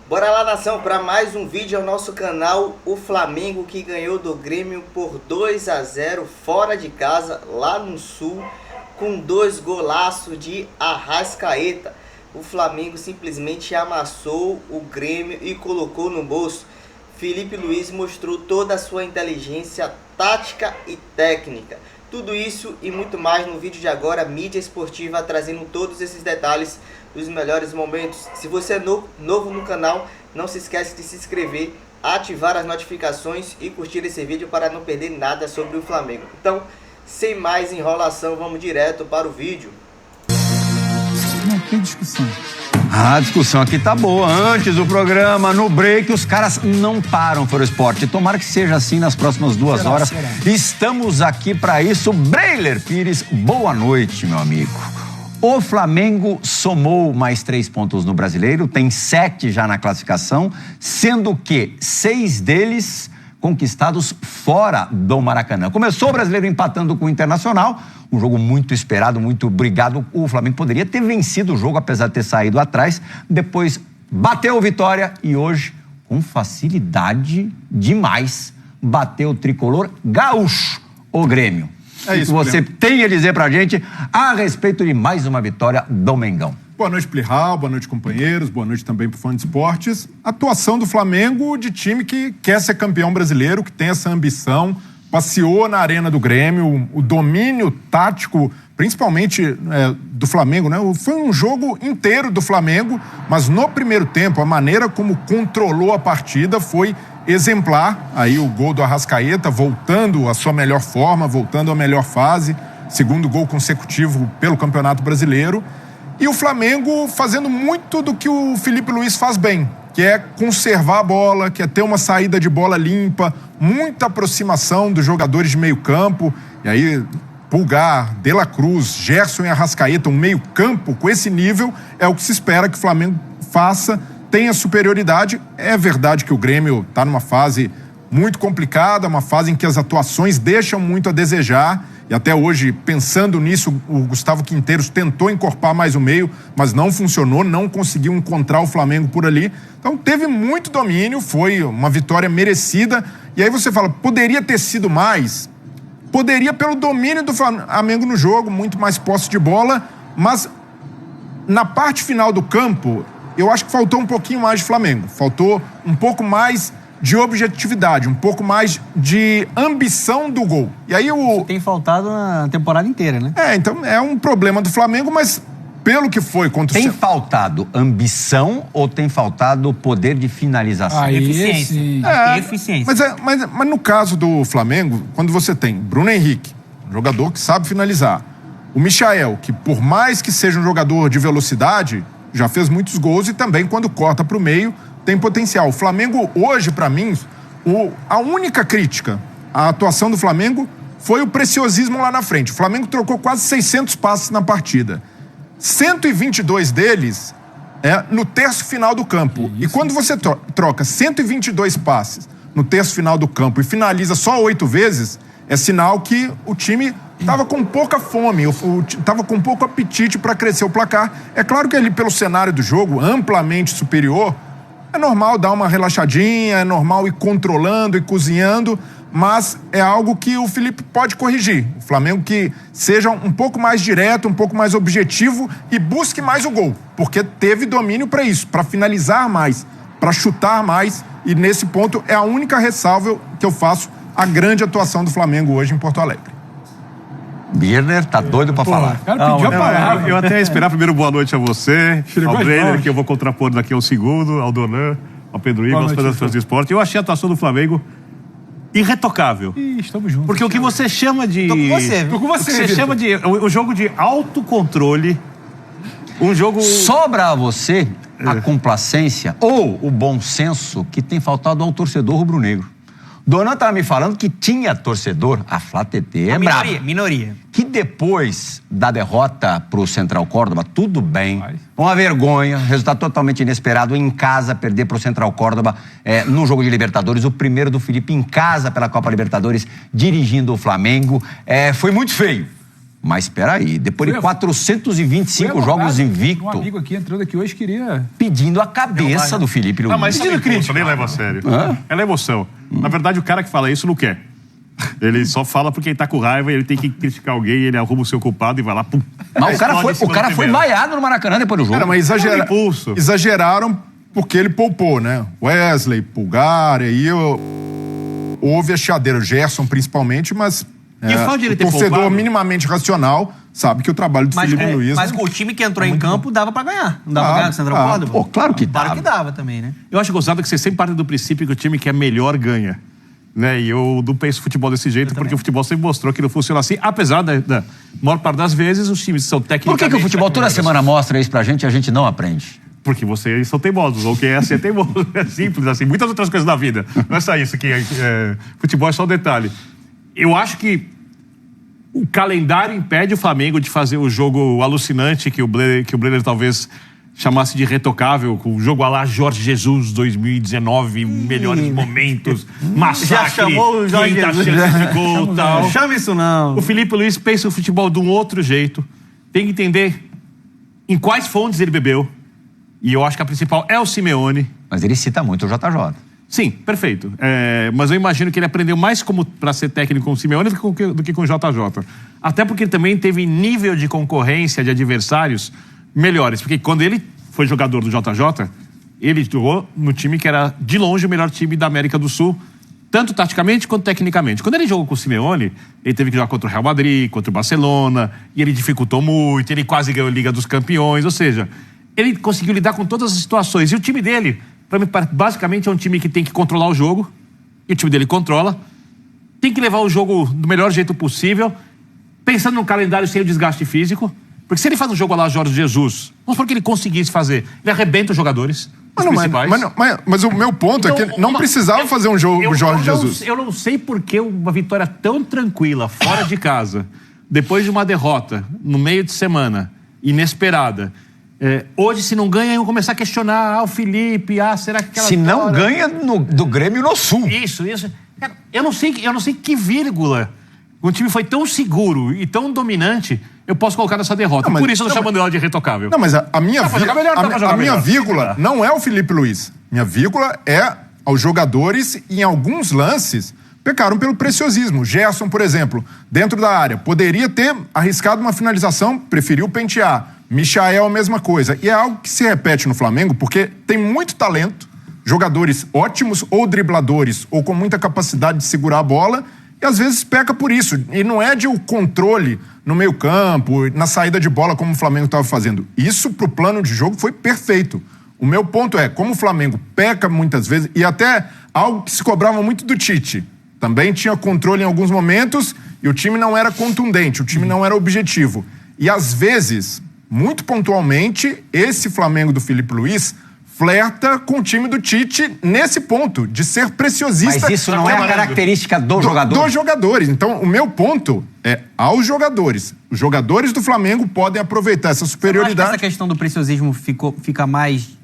Bora lá, nação, para mais um vídeo ao nosso canal. O Flamengo que ganhou do Grêmio por 2-0 fora de casa, lá no Sul, com 2 golaços de Arrascaeta. O Flamengo simplesmente amassou o Grêmio e colocou no bolso. Felipe Luiz mostrou toda a sua inteligência tática e técnica. Tudo isso e muito mais no vídeo de agora, mídia esportiva, trazendo todos esses detalhes dos melhores momentos. Se você é novo no canal, não se esquece de se inscrever, ativar as notificações e curtir esse vídeo para não perder nada sobre o Flamengo. Então, sem mais enrolação, vamos direto para o vídeo. Não tem discussão. A discussão aqui tá boa. Antes do programa, no break, os caras não param para o esporte. Tomara que seja assim nas próximas 2 horas. Estamos aqui para isso. Breiler Pires, boa noite, meu amigo. O Flamengo somou mais 3 pontos no Brasileiro, tem 7 já na classificação, sendo que 6 deles conquistados fora do Maracanã. Começou o Brasileiro empatando com o Internacional, um jogo muito esperado, muito brigado. O Flamengo poderia ter vencido o jogo, apesar de ter saído atrás. Depois bateu o Vitória e hoje, com facilidade demais, bateu o tricolor gaúcho, o Grêmio. É isso, o que você tem a dizer pra gente a respeito de mais uma vitória do Mengão? Boa noite, Plihal, boa noite, companheiros, boa noite também pro fã de esportes. Atuação do Flamengo de time que quer ser campeão brasileiro, que tem essa ambição, passeou na arena do Grêmio, o domínio tático, principalmente do Flamengo, né? Foi um jogo inteiro do Flamengo, mas no primeiro tempo, a maneira como controlou a partida foi exemplar. Aí o gol do Arrascaeta, voltando à sua melhor forma, voltando à melhor fase, segundo gol consecutivo pelo Campeonato Brasileiro. E o Flamengo fazendo muito do que o Felipe Luiz faz bem, que é conservar a bola, que é ter uma saída de bola limpa, muita aproximação dos jogadores de meio campo. E aí, Pulgar, De La Cruz, Gerson e Arrascaeta, um meio campo com esse nível, é o que se espera que o Flamengo faça, tenha superioridade. É verdade que o Grêmio está numa fase muito complicada, uma fase em que as atuações deixam muito a desejar. E até hoje, pensando nisso, o Gustavo Quinteiros tentou encorpar mais o meio, mas não funcionou, não conseguiu encontrar o Flamengo por ali. Então teve muito domínio, foi uma vitória merecida. E aí você fala, poderia ter sido mais? Poderia pelo domínio do Flamengo no jogo, muito mais posse de bola, mas na parte final do campo, eu acho que faltou um pouquinho mais de Flamengo. Faltou um pouco mais de objetividade, um pouco mais de ambição do gol. E aí Isso tem faltado na temporada inteira, né? Então é um problema do Flamengo, mas pelo que foi contra Tem faltado ambição ou tem faltado poder de finalização? Eficiência. Eficiência. Mas no caso do Flamengo, quando você tem Bruno Henrique, um jogador que sabe finalizar, o Michael, que por mais que seja um jogador de velocidade, já fez muitos gols e também quando corta para o meio tem potencial. O Flamengo hoje, para mim, a única crítica à atuação do Flamengo foi o preciosismo lá na frente. O Flamengo trocou quase 600 passes na partida. 122 deles no terço final do campo. E quando você troca 122 passes no terço final do campo e finaliza só 8 vezes, é sinal que o time estava com pouca fome, estava com pouco apetite para crescer o placar. É claro que ele, pelo cenário do jogo, amplamente superior, é normal dar uma relaxadinha, é normal ir controlando e cozinhando, mas é algo que o Felipe pode corrigir. O Flamengo que seja um pouco mais direto, um pouco mais objetivo e busque mais o gol, porque teve domínio para isso, para finalizar mais, para chutar mais, e nesse ponto é a única ressalva que eu faço à grande atuação do Flamengo hoje em Porto Alegre. Birner tá doido pra falar. Cara, pediu a palavra. Eu até ia esperar primeiro boa noite a você, ao Brenner, que eu vou contrapor daqui a um segundo, ao Donan, ao Pedro Ivo, aos fãs do esporte. Eu achei a atuação do Flamengo irretocável. Estamos juntos. Porque o que você chama de... Tô com você, viu? Tô com você, o que você chama de... O jogo de autocontrole, um jogo... Sobra a você a complacência ou o bom senso que tem faltado ao torcedor rubro-negro. Donan estava me falando que tinha torcedor, a Flá TT é brava. Minoria. Que depois da derrota pro Central Córdoba, tudo bem, uma vergonha, resultado totalmente inesperado, em casa, perder pro Central Córdoba no jogo de Libertadores, o primeiro do Felipe em casa pela Copa Libertadores, dirigindo o Flamengo, foi muito feio. Mas espera aí, depois de 425 jogos invicto, Um amigo aqui entrando aqui hoje queria... pedindo a cabeça do Felipe Luiz. Não, mas isso crítica, nem leva a sério. É emoção. Na verdade, o cara que fala isso não quer. Ele só fala porque ele tá com raiva e ele tem que criticar alguém, ele arruma o seu culpado e vai lá, pum. Mas o cara foi vaiado no Maracanã depois do jogo. Cara, mas exageraram porque ele poupou, né? Wesley, Pulgar, aí houve a chiadeira, Gerson principalmente, mas E o fato de ele ter torcedor poupado? minimamente racional sabe que o trabalho do Felipe Luiz... Mas com o time que entrou em campo, dava pra ganhar. Não dava pra ganhar com o Central Córdoba? Pô, claro que dava. Claro que dava também, né? Eu acho gozado que você sempre parte do princípio que o time que é melhor ganha. Né? E eu não penso futebol desse jeito, porque o futebol sempre mostrou que não funciona assim, apesar da maior parte das vezes os times são técnicamente... Por que o futebol toda semana mostra isso pra gente e a gente não aprende? Porque vocês são teimosos, ou quem é assim é teimoso. É simples assim, muitas outras coisas da vida. Não é só isso, futebol é só um detalhe. Eu acho que o calendário impede o Flamengo de fazer o jogo alucinante que o Brenner talvez chamasse de retocável, com o jogo à la Jorge Jesus 2019, melhores momentos, massacre, Já chamou o Jorge Jesus. chance de gol, tal. Não chama isso não. O Felipe Luiz pensa o futebol de um outro jeito. Tem que entender em quais fontes ele bebeu. E eu acho que a principal é o Simeone. Mas ele cita muito o JJ. Sim, perfeito. Mas eu imagino que ele aprendeu mais para ser técnico com o Simeone do que com o JJ. Até porque ele também teve nível de concorrência de adversários melhores. Porque quando ele foi jogador do JJ, ele jogou no time que era, de longe, o melhor time da América do Sul, tanto taticamente quanto tecnicamente. Quando ele jogou com o Simeone, ele teve que jogar contra o Real Madrid, contra o Barcelona, e ele dificultou muito, ele quase ganhou a Liga dos Campeões, ou seja, ele conseguiu lidar com todas as situações. E o time dele, para mim, basicamente é um time que tem que controlar o jogo, e o time dele controla, tem que levar o jogo do melhor jeito possível, pensando num calendário sem o desgaste físico, porque se ele faz um jogo lá Jorge Jesus, vamos supor que ele conseguisse fazer, ele arrebenta os jogadores, os principais. Mas o meu ponto Então, é que não precisava fazer um jogo Jorge Jesus. Eu não sei por que uma vitória tão tranquila, fora de casa, depois de uma derrota, no meio de semana, inesperada, hoje, se não ganha, iam começar a questionar o Felipe, será que aquela Se não ganha do Grêmio no Sul. Isso. Cara, eu não sei que vírgula o time foi tão seguro e tão dominante, eu posso colocar nessa derrota. Por isso eu tô chamando ela de retocável. Não, mas a minha vírgula não é o Felipe Luiz. Minha vírgula é aos jogadores e em alguns lances pecaram pelo preciosismo. Gerson, por exemplo, dentro da área, poderia ter arriscado uma finalização, preferiu pentear. Michael, a mesma coisa. E é algo que se repete no Flamengo, porque tem muito talento, jogadores ótimos, ou dribladores, ou com muita capacidade de segurar a bola, e às vezes peca por isso. E não é de o controle no meio campo, na saída de bola, como o Flamengo estava fazendo. Isso, pro plano de jogo, foi perfeito. O meu ponto é, como o Flamengo peca muitas vezes, e até algo que se cobrava muito do Tite, também tinha controle em alguns momentos, e o time não era contundente, o time não era objetivo. E às vezes, muito pontualmente, esse Flamengo do Felipe Luiz flerta com o time do Tite nesse ponto, de ser preciosista. Mas isso não é uma característica do jogador? Dos jogadores. Então, o meu ponto é aos jogadores. Os jogadores do Flamengo podem aproveitar essa superioridade. Eu acho que essa questão do preciosismo fica mais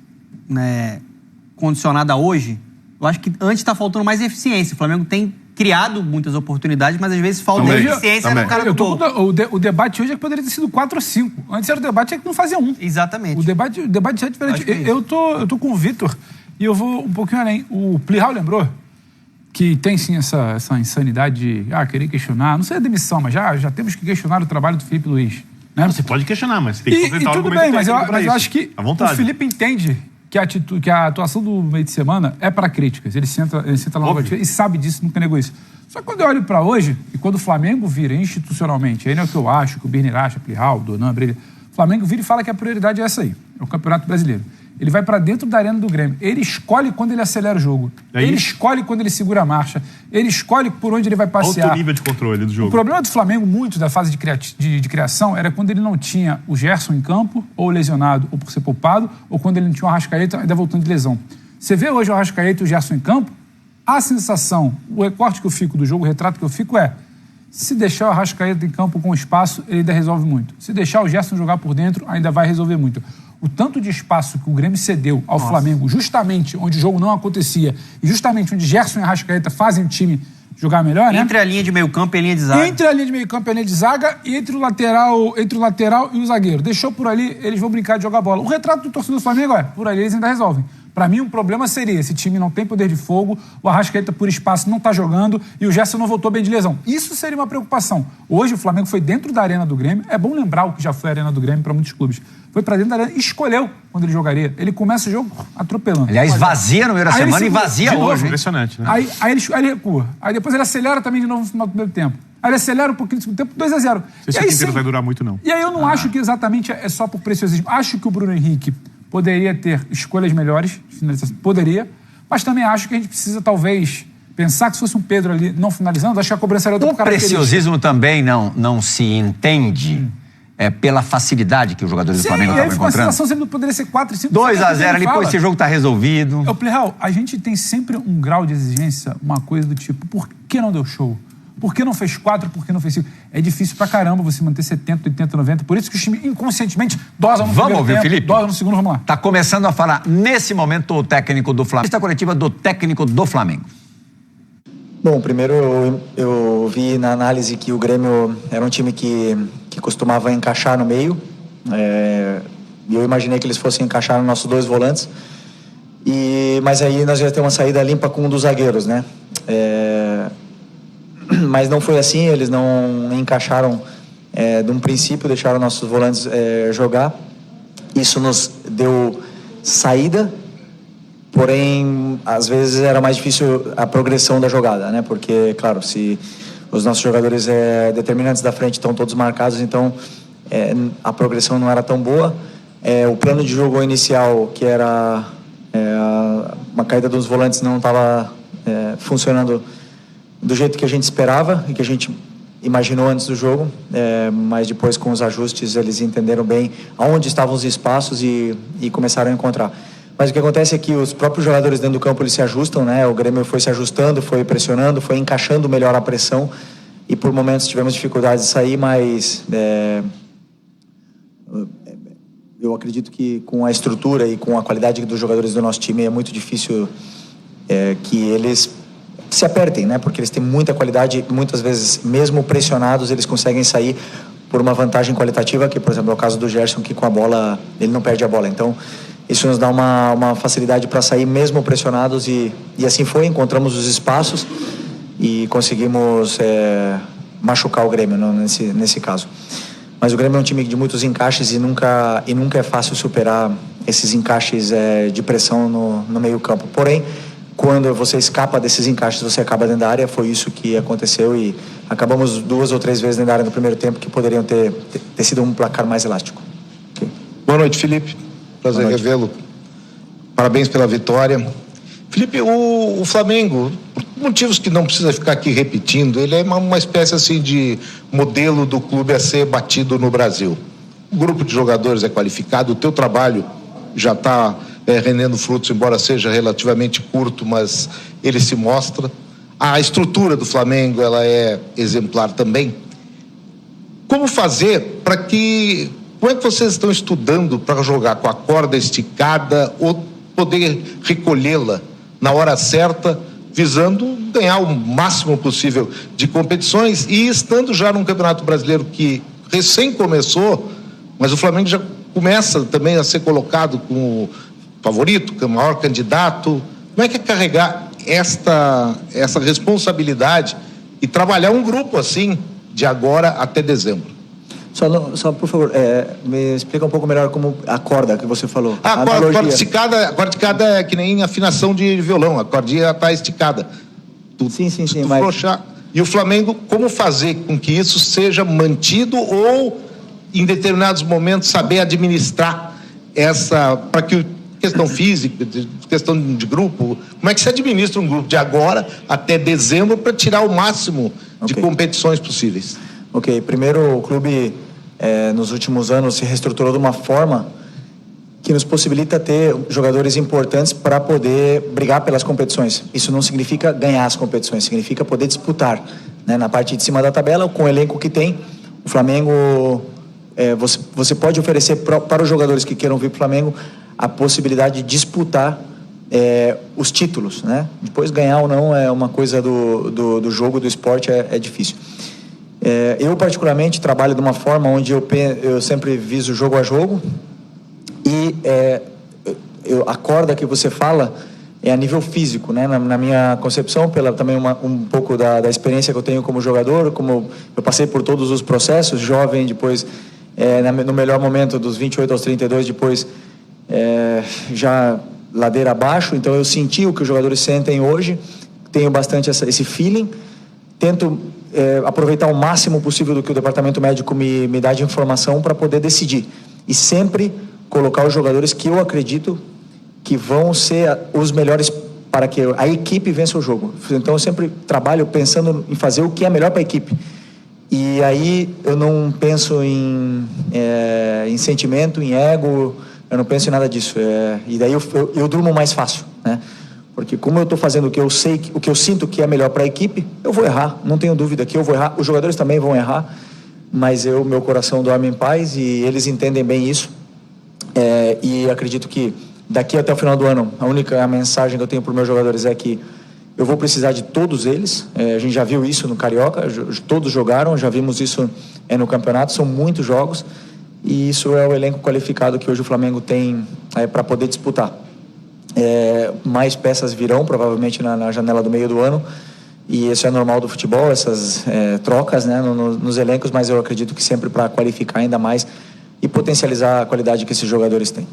condicionada hoje. Eu acho que antes está faltando mais eficiência. O Flamengo tem criado muitas oportunidades, mas às vezes falta eficiência no cara do gol. O debate hoje é que poderia ter sido 4 ou 5. Antes era o debate que não fazia 1. Exatamente. O debate é diferente. Eu tô com o Vitor e eu vou um pouquinho além. O Plihal lembrou que tem sim essa insanidade de querer questionar. Não sei a demissão, mas já temos que questionar o trabalho do Felipe Luiz. Né? Você pode questionar, mas você tem que e tudo bem, mas eu acho que o Felipe entende que a atuação do meio de semana é para críticas. Ele senta lá no e sabe disso, nunca negou isso. Só que quando eu olho para hoje, e quando o Flamengo vira institucionalmente, aí não é o que eu acho, que o Birner acha, Plihal, Donan, Brilha, o Flamengo vira e fala que a prioridade é essa aí, é o Campeonato Brasileiro. Ele vai para dentro da arena do Grêmio. Ele escolhe quando ele acelera o jogo. Ele escolhe quando ele segura a marcha. Ele escolhe por onde ele vai passear. Alto nível de controle do jogo. O problema do Flamengo, muito da fase de criação, era quando ele não tinha o Gerson em campo, ou lesionado, ou por ser poupado, ou quando ele não tinha o Arrascaeta ainda voltando de lesão. Você vê hoje o Arrascaeta e o Gerson em campo, a sensação, o recorte que eu fico do jogo, o retrato que eu fico é: se deixar o Arrascaeta em campo com espaço, ele ainda resolve muito. Se deixar o Gerson jogar por dentro, ainda vai resolver muito. O tanto de espaço que o Grêmio cedeu ao Flamengo, justamente onde o jogo não acontecia, e justamente onde Gerson e Arrascaeta fazem o time jogar melhor, né? Entre a linha de meio campo e a linha de zaga. Entre a linha de meio campo e a linha de zaga e entre o lateral e o zagueiro. Deixou por ali, eles vão brincar de jogar bola. O retrato do torcedor do Flamengo é, por ali eles ainda resolvem. Pra mim, um problema seria, esse time não tem poder de fogo, o Arrascaeta por espaço não tá jogando e o Gerson não voltou bem de lesão. Isso seria uma preocupação. Hoje o Flamengo foi dentro da arena do Grêmio, é bom lembrar o que já foi a arena do Grêmio para muitos clubes. Foi pra dentro da arena e escolheu quando ele jogaria. Ele começa o jogo atropelando. Aliás, vazia no meio da semana e vazia hoje. Impressionante, né? Aí ele recua. Aí depois ele acelera também de novo no final do primeiro tempo. Aí ele acelera um pouquinho no segundo tempo, 2-0. Não sei se o tempo inteiro vai durar muito, não. E aí eu não acho que exatamente é só por preciosismo. Acho que o Bruno Henrique poderia ter escolhas melhores, finalização, poderia, mas também acho que a gente precisa, talvez, pensar que se fosse um Pedro ali não finalizando, acho que a cobrança era outra O preciosismo também não se entende pela facilidade que os jogadores do Flamengo estavam encontrando. A sensação sempre poderia ser 4 e 5. 2-0 ali, pô, esse jogo tá resolvido. Playhal, a gente tem sempre um grau de exigência, uma coisa do tipo, por que não deu show? Por que não fez 4? Por que não fez 5? É difícil pra caramba você manter 70, 80, 90. Por isso que os times inconscientemente dosam no Vamos ouvir, Felipe? Dosam no segundo, vamos lá. Tá começando a falar, nesse momento, o técnico do Flamengo. Esta coletiva do técnico do Flamengo. Bom, primeiro eu vi na análise que o Grêmio era um time que costumava encaixar no meio. E eu imaginei que eles fossem encaixar nos nossos 2 volantes. Mas aí nós ia ter uma saída limpa com um dos zagueiros, né? Mas não foi assim, eles não encaixaram de um princípio, deixaram nossos volantes jogar. Isso nos deu saída, porém, às vezes era mais difícil a progressão da jogada, né? Porque, claro, se os nossos jogadores determinantes da frente estão todos marcados, então a progressão não era tão boa. O plano de jogo inicial, que era uma caída dos volantes, não estava funcionando do jeito que a gente esperava e que a gente imaginou antes do jogo, mas depois com os ajustes eles entenderam bem aonde estavam os espaços e começaram a encontrar. Mas o que acontece é que os próprios jogadores dentro do campo eles se ajustam, né? O Grêmio foi se ajustando, foi pressionando, foi encaixando melhor a pressão e por momentos tivemos dificuldades de sair, mas eu acredito que com a estrutura e com a qualidade dos jogadores do nosso time é muito difícil que eles se apertem, né? Porque eles têm muita qualidade e muitas vezes, mesmo pressionados, eles conseguem sair por uma vantagem qualitativa, que, por exemplo, é o caso do Gerson, que com a bola, ele não perde a bola. Então, isso nos dá uma facilidade para sair mesmo pressionados e assim foi, encontramos os espaços e conseguimos machucar o Grêmio nesse caso. Mas o Grêmio é um time de muitos encaixes e nunca é fácil superar esses encaixes de pressão no meio campo. Porém, quando você escapa desses encaixes, você acaba dentro da área. Foi isso que aconteceu e acabamos 2 ou 3 vezes dentro da área no primeiro tempo que poderiam ter sido um placar mais elástico. Okay. Boa noite, Felipe. Prazer revê-lo. Parabéns pela vitória. Felipe, o Flamengo, por motivos que não precisa ficar aqui repetindo, ele é uma espécie assim de modelo do clube a ser batido no Brasil. O grupo de jogadores é qualificado, o teu trabalho já está rendendo frutos, embora seja relativamente curto, mas ele se mostra. A estrutura do Flamengo, ela é exemplar também. Como fazer para que... Como é que vocês estão estudando para jogar com a corda esticada ou poder recolhê-la na hora certa, visando ganhar o máximo possível de competições e estando já num Campeonato Brasileiro que recém começou, mas o Flamengo já começa também a ser colocado como favorito, como maior candidato. Como é que é carregar essa responsabilidade e trabalhar um grupo assim de agora até dezembro? Só por favor, me explica um pouco melhor como a corda que você falou. A corda esticada é que nem afinação de violão, a cordinha está esticada. Sim, mas... Flochar. E o Flamengo, como fazer com que isso seja mantido ou, em determinados momentos, saber administrar para que questão física, questão de grupo, como é que se administra um grupo de agora até dezembro para tirar o máximo de competições possíveis? Ok, primeiro o clube nos últimos anos se reestruturou de uma forma que nos possibilita ter jogadores importantes para poder brigar pelas competições. Isso não significa ganhar as competições, significa poder disputar, né? Na parte de cima da tabela, com o elenco que tem, o Flamengo, você pode oferecer para os jogadores que queiram vir para o Flamengo a possibilidade de disputar os títulos, né? Depois ganhar ou não é uma coisa do jogo, do esporte, é difícil. Eu particularmente trabalho de uma forma onde eu sempre viso jogo a jogo e a corda que você fala é a nível físico, né? Na minha concepção, também um pouco da experiência que eu tenho como jogador, como eu passei por todos os processos, jovem, depois no melhor momento dos 28 aos 32, depois já ladeira abaixo, então eu senti o que os jogadores sentem hoje, tenho bastante esse feeling, tento aproveitar o máximo possível do que o departamento médico me dá de informação para poder decidir, e sempre colocar os jogadores que eu acredito que vão ser os melhores para que a equipe vença o jogo. Então eu sempre trabalho pensando em fazer o que é melhor para a equipe. E aí eu não penso em sentimento, em ego, eu não penso em nada disso. E daí eu durmo mais fácil, né? Porque como eu estou fazendo o que eu sei, o que eu sinto que é melhor para a equipe, eu vou errar, não tenho dúvida que eu vou errar, os jogadores também vão errar, mas meu coração dorme em paz e eles entendem bem isso. E acredito que daqui até o final do ano, a única mensagem que eu tenho para os meus jogadores é que eu vou precisar de todos eles. A gente já viu isso no Carioca, todos jogaram, já vimos isso no campeonato, são muitos jogos, e isso é o elenco qualificado que hoje o Flamengo tem para poder disputar. Mais peças virão, provavelmente na janela do meio do ano, e isso é normal do futebol, essas trocas, né, nos elencos, mas eu acredito que sempre para qualificar ainda mais e potencializar a qualidade que esses jogadores têm.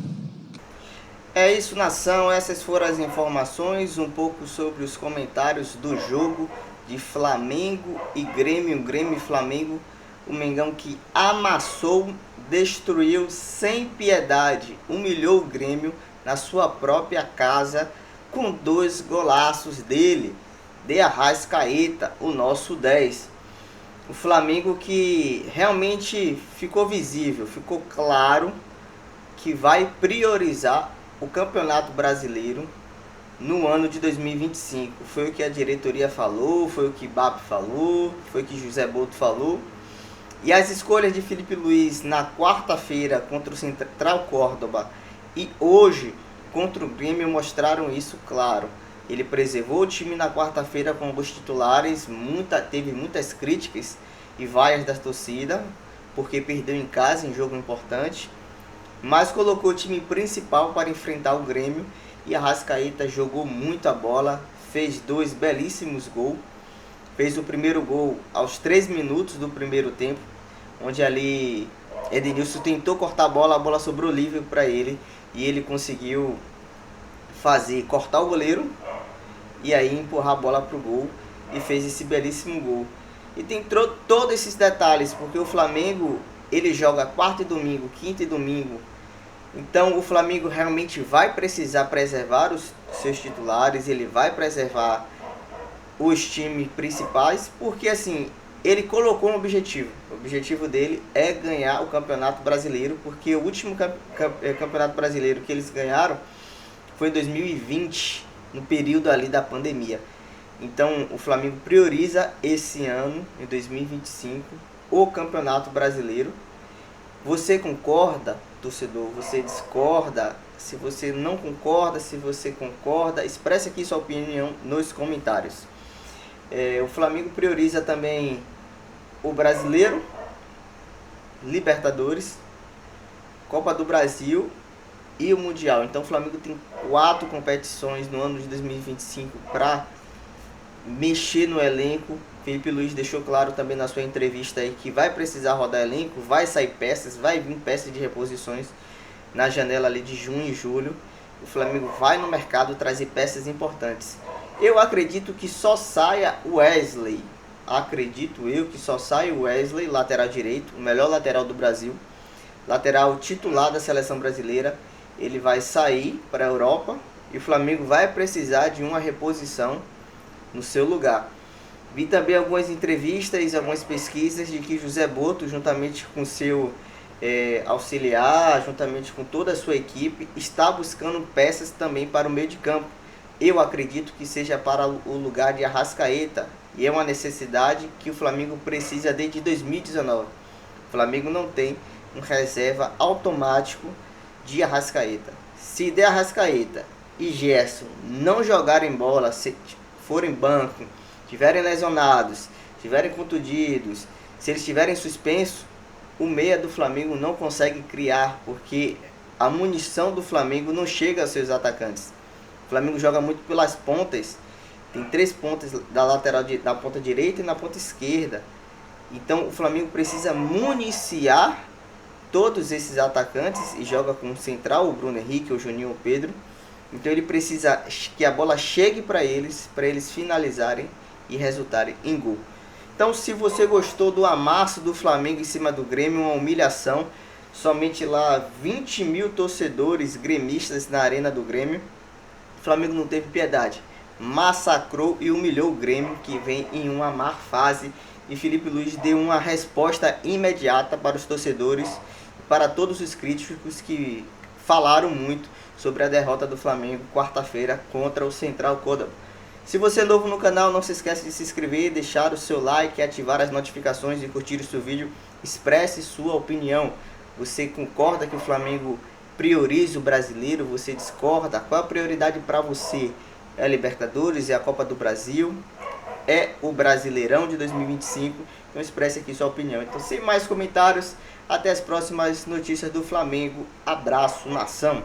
É isso, nação. Essas foram as informações, um pouco sobre os comentários do jogo de Flamengo e Grêmio. Grêmio e Flamengo, o Mengão que amassou, destruiu sem piedade, humilhou o Grêmio na sua própria casa com 2 golaços dele, de Arrascaeta, o nosso 10. O Flamengo que realmente ficou visível, ficou claro que vai priorizar o Campeonato Brasileiro no ano de 2025. Foi o que a diretoria falou, foi o que BAP falou, foi o que José Boto falou. E as escolhas de Felipe Luiz na quarta-feira contra o Central Córdoba e hoje contra o Grêmio mostraram isso claro. Ele preservou o time na quarta-feira com alguns titulares, teve muitas críticas e vaias da torcida, porque perdeu em casa em jogo importante, mas colocou o time principal para enfrentar o Grêmio, e Arrascaeta jogou muita bola, fez 2 belíssimos gols. Fez o primeiro gol aos 3 minutos do primeiro tempo, onde ali Edenilson tentou cortar a bola sobrou livre para ele, e ele conseguiu cortar o goleiro e aí empurrar a bola para o gol, e fez esse belíssimo gol. E tem todos esses detalhes, porque o Flamengo ele joga quarta e domingo, quinta e domingo. Então o Flamengo realmente vai precisar preservar os seus titulares, ele vai preservar os times principais, porque assim, ele colocou um objetivo. O objetivo dele é ganhar o Campeonato Brasileiro, porque o último Campeonato Brasileiro que eles ganharam foi em 2020, no período ali da pandemia. Então o Flamengo prioriza esse ano, em 2025, o Campeonato Brasileiro. Você concorda, torcedor? Você discorda? Se você não concorda, se você concorda, expresse aqui sua opinião nos comentários. O Flamengo prioriza também o Brasileiro, Libertadores, Copa do Brasil e o Mundial. Então o Flamengo tem 4 competições no ano de 2025 para mexer no elenco. Felipe Luiz deixou claro também na sua entrevista aí que vai precisar rodar elenco, vai sair peças, vai vir peças de reposições na janela ali de junho e julho. O Flamengo vai no mercado trazer peças importantes. Eu acredito que só saia o Wesley. Acredito eu que só saia o Wesley, lateral direito, o melhor lateral do Brasil, lateral titular da seleção brasileira. Ele vai sair para a Europa e o Flamengo vai precisar de uma reposição no seu lugar. Vi também algumas entrevistas, algumas pesquisas de que José Boto, juntamente com seu auxiliar, juntamente com toda a sua equipe, está buscando peças também para o meio de campo. Eu acredito que seja para o lugar de Arrascaeta, e é uma necessidade que o Flamengo precisa desde 2019. O Flamengo não tem um reserva automático de Arrascaeta. Se der Arrascaeta e Gerson não jogarem bola, se forem banco, estiverem lesionados, estiverem contundidos, se eles estiverem suspensos, o meia do Flamengo não consegue criar, porque a munição do Flamengo não chega aos seus atacantes. O Flamengo joga muito pelas pontas, tem 3 pontas da lateral, da ponta direita e na ponta esquerda. Então o Flamengo precisa municiar todos esses atacantes e joga com o central, o Bruno Henrique, o Juninho, o Pedro. Então ele precisa que a bola chegue para eles finalizarem e resultarem em gol. Então, se você gostou do amasso do Flamengo em cima do Grêmio, uma humilhação, somente lá 20 mil torcedores gremistas na arena do Grêmio, o Flamengo não teve piedade, massacrou e humilhou o Grêmio, que vem em uma má fase, e Felipe Luiz deu uma resposta imediata para os torcedores, para todos os críticos que falaram muito sobre a derrota do Flamengo quarta-feira contra o Central Córdoba. Se você é novo no canal, não se esqueça de se inscrever, deixar o seu like, ativar as notificações e curtir o seu vídeo. Expresse sua opinião. Você concorda que o Flamengo prioriza o brasileiro? Você discorda? Qual a prioridade para você? É a Libertadores? É a Copa do Brasil? É o Brasileirão de 2025? Então expresse aqui sua opinião. Então, sem mais comentários, até as próximas notícias do Flamengo. Abraço, nação!